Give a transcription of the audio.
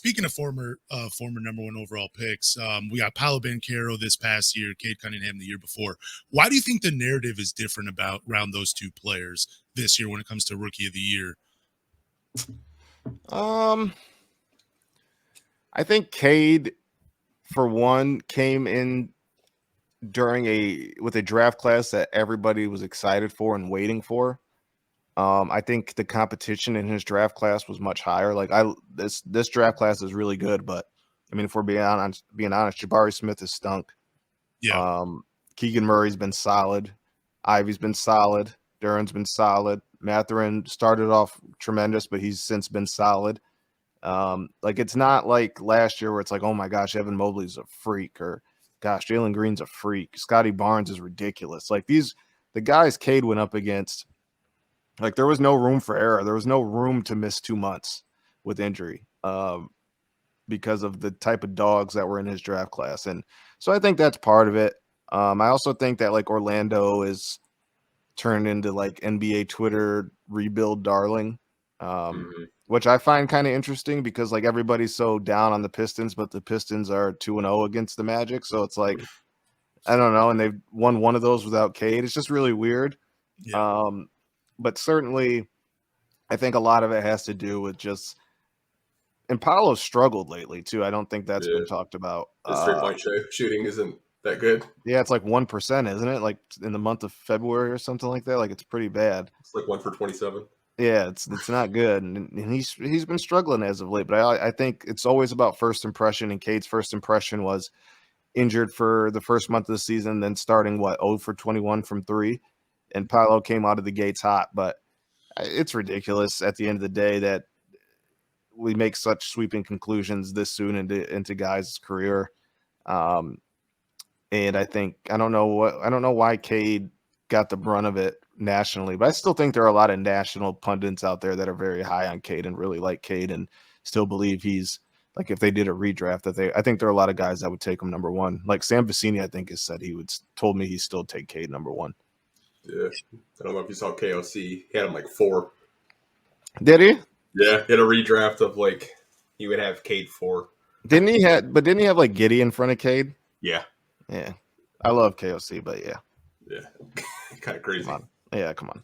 speaking of former number one overall picks, we got Paolo Banchero this past year, Cade Cunningham the year before. Why do you think the narrative is different around those two players this year when it comes to Rookie of the Year? I think Cade, for one, came in with a draft class that everybody was excited for and waiting for. I think the competition in his draft class was much higher. Like this draft class is really good, but I mean, if we're being honest, Jabari Smith has stunk. Yeah. Keegan Murray's been solid. Ivy's been solid. Duran's been solid. Mathurin started off tremendous, but he's since been solid. Like it's not like last year where it's like, oh my gosh, Evan Mobley's a freak, or gosh, Jalen Green's a freak. Scotty Barnes is ridiculous. Like the guys Cade went up against, like there was no room for error. There was no room to miss 2 months with injury because of the type of dogs that were in his draft class. And so I think that's part of it. I also think that like Orlando is turned into like NBA Twitter rebuild darling, which I find kind of interesting because like everybody's so down on the Pistons, but the Pistons are 2-0 against the Magic. So it's like, I don't know. And they've won one of those without Cade. It's just really weird. Yeah. But certainly I think a lot of it has to do with just, and Paolo's struggled lately too. I don't think that's been talked about. His 3-point shooting isn't that good. Yeah, it's like 1%, isn't it? Like in the month of February or something like that. Like it's pretty bad. It's like 1 for 27. Yeah, it's not good, and he's been struggling as of late. But I think it's always about first impression, and Cade's first impression was injured for the first month of the season, then starting 0 for 21 from 3, and Paolo came out of the gates hot. But it's ridiculous at the end of the day that we make such sweeping conclusions this soon into guys' career. And I don't know why Cade got the brunt of it nationally, but I still think there are a lot of national pundits out there that are very high on Cade and really like Cade and still believe he's like, if they did a redraft, I think there are a lot of guys that would take him number 1. Like Sam Vecini, I think, has said told me he'd still take Cade number 1. Yeah. I don't know if you saw KOC. He had him like 4. Did he? Yeah. He had a redraft of like, he would have Cade 4. Didn't he have like Giddey in front of Cade? Yeah. Yeah. I love KOC, but yeah. Yeah. Kind of crazy. Come on. Yeah, come on.